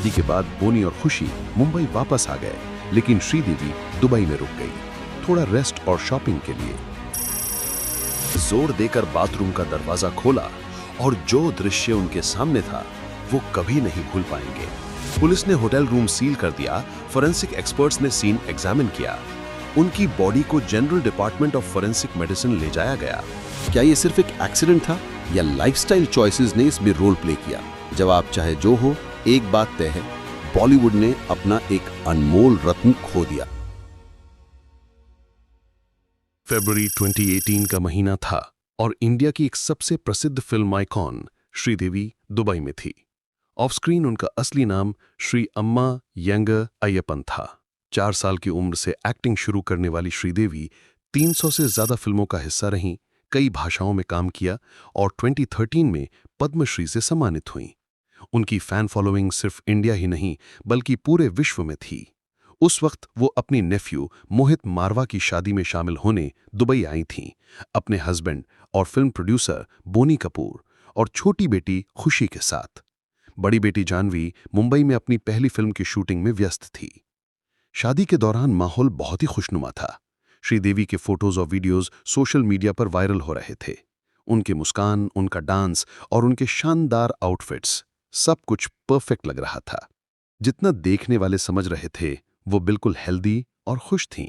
शादी के बाद बोनी और खुशी मुंबई वापस आ गए, लेकिन श्रीदेवी दुबई में रुक गई, थोड़ा रेस्ट और शॉपिंग के लिए। जोर देकर बाथरूम का दरवाजा खोला और जो दृश्य उनके सामने था वो कभी नहीं भूल पाएंगे। पुलिस ने होटल रूम सील कर दिया, फोरेंसिक एक्सपर्ट्स ने सीन एग्जामिन किया, उनकी बॉडी को general department of forensic medicine ले जाया गया। क्या ये सिर्फ एक एक्सीडेंट था या लाइफस्टाइल चॉइसेस ने इसमें रोल प्ले किया? जवाब चाहे जो हो, एक बात तय है, बॉलीवुड ने अपना एक अनमोल रत्न खो दिया। फरवरी 2018 का महीना था और इंडिया की एक सबसे प्रसिद्ध फिल्म आइकॉन श्रीदेवी दुबई में थी। ऑफ स्क्रीन उनका असली नाम श्री अम्मा यंगर अय्यप्पन था। 4 साल की उम्र से एक्टिंग शुरू करने वाली श्रीदेवी 300 से ज्यादा फिल्मों का हिस्सा रहीं, कई भाषाओं में काम किया और 2013 में पद्मश्री से सम्मानित हुईं। उनकी फैन फॉलोइंग सिर्फ इंडिया ही नहीं बल्कि पूरे विश्व में थी। उस वक्त वो अपनी नेफ्यू मोहित मारवा की शादी में शामिल होने दुबई आई थीं, अपने हस्बैंड और फिल्म प्रोड्यूसर बोनी कपूर और छोटी बेटी खुशी के साथ। बड़ी बेटी जानवी मुंबई में अपनी पहली फिल्म की शूटिंग में व्यस्त थी। शादी के दौरान माहौल बहुत ही खुशनुमा था। श्रीदेवी के फोटोज और वीडियोस सोशल मीडिया पर वायरल हो रहे थे। उनकी मुस्कान, उनका डांस और उनके शानदार आउटफिट्स, सब कुछ परफेक्ट लग रहा था। जितना देखने वाले समझ रहे थे वो बिल्कुल हेल्दी और खुश थीं।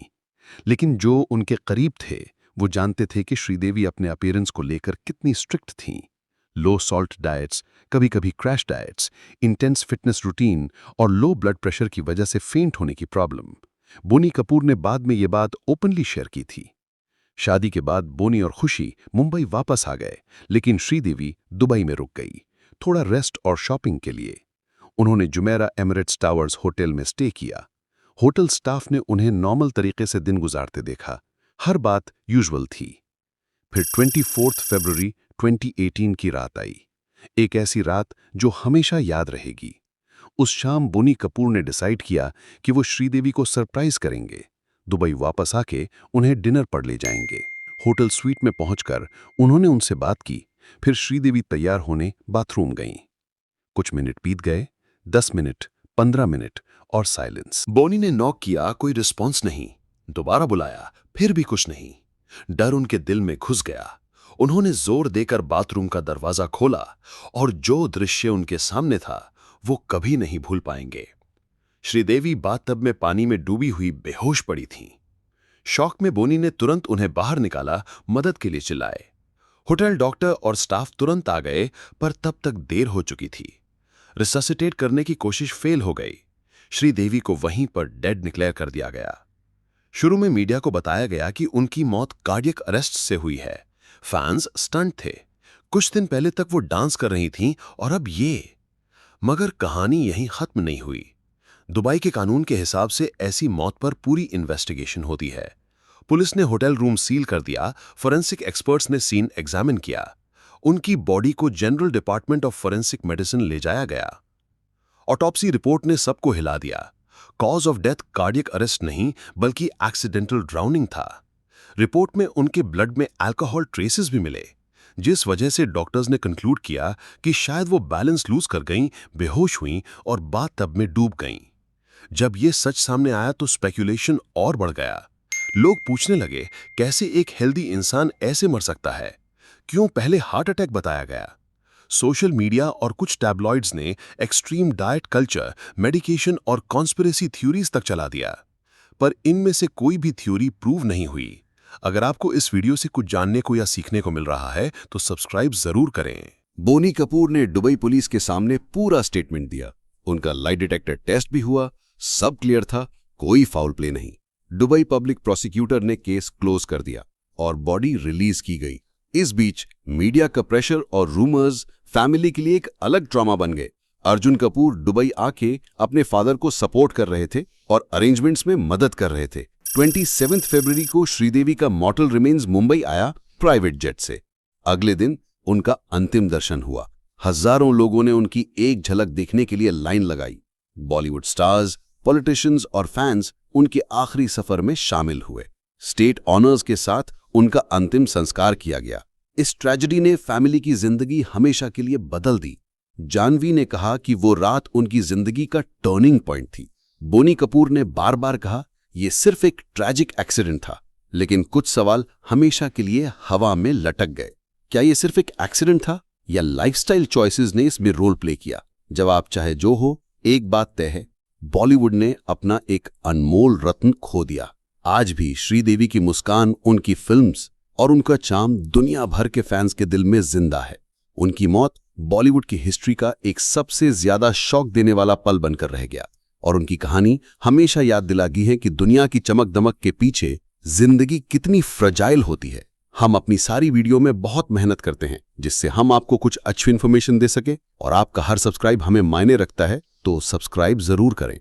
लेकिन जो उनके करीब थे वो जानते थे कि श्रीदेवी अपने अपीयरेंस को लेकर कितनी स्ट्रिक्ट थीं। लो सॉल्ट डाइट्स, कभी-कभी crash diets, intense fitness routine और लो ब्लड प्रेशर की वजह से फेंट होने की प्रॉब्लम। बोनी कपूर ने बाद में ये बात ओपनली शेयर की थी। शादी के बाद बोनी और खुशी मुंबई वापस आ गए, लेकिन श्रीदेवी दुबई में रुक गई, थोड़ा रेस्ट और शॉपिंग के लिए। उन्होंने जुमेरा एमिरेट्स टावर्स होटल में स्टे किया। होटल स्टाफ ने उन्हें नॉर्मल तरीके से दिन गुजारते देखा, हर बात यूजुअल थी। फिर 24 फरवरी 2018 की रात आई, एक ऐसी रात जो हमेशा याद रहेगी। उस शाम बोनी कपूर ने डिसाइड किया कि वो श्रीदेवी को सरप्राइज करेंगे। दुबई वापस आके उन्हें डिनर पर ले जाएंगे। होटल स्वीट में पहुंचकर उन्होंने उनसे बात की, फिर श्रीदेवी तैयार होने बाथरूम गईं। कुछ मिनट बीत गए, 10 मिनट, 15 मिनट और साइलेंस। बोनी ने नॉक किया, कोई रिस्पॉन्स नहीं। दोबारा बुलाया, फिर भी कुछ नहीं। डर उनके दिल में घुस गया। उन्होंने जोर देकर बाथरूम का दरवाजा खोला और जो दृश्य उनके सामने था वो कभी नहीं भूल पाएंगे। श्रीदेवी बाथटब में पानी में डूबी हुई बेहोश पड़ी थीं। शॉक में बोनी ने तुरंत उन्हें बाहर निकाला, मदद के लिए चिल्लाए। होटल डॉक्टर और स्टाफ तुरंत आ गए, पर तब तक देर हो चुकी थी। रिससिटेट करने की कोशिश फेल हो गई। श्रीदेवी को वहीं पर डेड डिक्लेयर कर दिया गया। शुरू में मीडिया को बताया गया कि उनकी मौत कार्डियक अरेस्ट से हुई है। फैंस स्टंट थे। कुछ दिन पहले तक वो डांस कर रही थीं और अब ये। मगर कहानी यहीं खत्म नहीं हुई। दुबई के कानून के हिसाब से ऐसी मौत पर पूरी इन्वेस्टिगेशन होती है। पुलिस ने होटल रूम सील कर दिया, फोरेंसिक एक्सपर्ट्स ने सीन एग्जामिन किया, उनकी बॉडी को general department of forensic medicine ले जाया गया। ऑटोप्सी रिपोर्ट ने सबको हिला दिया। Cause of death cardiac arrest नहीं बल्कि एक्सीडेंटल ड्राउनिंग था। रिपोर्ट में उनके ब्लड में अल्कोहल ट्रेसेस भी मिले, जिस वजह से डॉक्टर्स ने कंक्लूड किया कि शायद वो बैलेंस लूज कर गईं, बेहोश हुईं और बाथटब में डूब गईं। जब ये सच सामने आया तो स्पेकुलेशन और बढ़ गया। लोग पूछने लगे, कैसे एक हेल्दी इंसान ऐसे मर सकता है? क्यों पहले हार्ट अटैक बताया गया? सोशल मीडिया और कुछ टैबलॉइड्स ने एक्सट्रीम डाइट कल्चर, मेडिकेशन और कॉन्स्पिरेसी थ्योरीज तक चला दिया, पर इनमें से कोई भी थ्योरी प्रूव नहीं हुई। अगर आपको इस वीडियो से कुछ जानने को या सीखने को मिल रहा है तो सब्सक्राइब जरूर करें। बोनी कपूर ने दुबई पुलिस के सामने पूरा स्टेटमेंट दिया। उनका लाई डिटेक्टर टेस्ट भी हुआ, सब क्लियर था, कोई फाउल प्ले नहीं। दुबई पब्लिक प्रोसिक्यूटर ने केस क्लोज कर दिया और बॉडी रिलीज की गई। इस बीच मीडिया का प्रेशर और रूमर्स फैमिली के लिए एक अलग ट्रॉमा बन गए। अर्जुन कपूर दुबई आके अपने फादर को सपोर्ट कर रहे थे और अरेंजमेंट्स में मदद कर रहे थे। 27 फरवरी को श्रीदेवी का मॉर्टल रिमेन्स मुंबई आया प्राइवेट जेट से। अगले दिन उनका अंतिम दर्शन हुआ। हजारों लोगों ने उनकी एक झलक देखने के लिए लाइन लगाई। बॉलीवुड स्टार्स, पॉलिटिशियंस और फैंस उनके आखिरी सफर में शामिल हुए। स्टेट ऑनर्स के साथ उनका अंतिम संस्कार किया गया। इस ट्रेजेडी ने फैमिली की जिंदगी हमेशा के लिए बदल दी। जानवी ने कहा कि वो रात उनकी जिंदगी का टर्निंग पॉइंट थी। बोनी कपूर ने बार बार कहा यह सिर्फ एक ट्रैजिक एक्सीडेंट था, लेकिन कुछ सवाल हमेशा के लिए हवा में लटक गए। क्या यह सिर्फ एक एक्सीडेंट था या लाइफस्टाइल चॉइसेस ने इसमें रोल प्ले किया? जवाब चाहे जो हो, एक बात तय है, बॉलीवुड ने अपना एक अनमोल रत्न खो दिया। आज भी श्रीदेवी की मुस्कान, उनकी फिल्म्स और उनका चार्म दुनिया भर के फैंस के दिल में जिंदा है। उनकी मौत बॉलीवुड की हिस्ट्री का एक सबसे ज्यादा शॉक देने वाला पल बनकर रह गया, और उनकी कहानी हमेशा याद दिलाती है कि दुनिया की चमक दमक के पीछे जिंदगी कितनी फ्रजाइल होती है। हम अपनी सारी वीडियो में बहुत मेहनत करते हैं जिससे हम आपको कुछ अच्छी इन्फॉर्मेशन दे सके, और आपका हर सब्सक्राइब हमें मायने रखता है, तो सब्सक्राइब जरूर करें।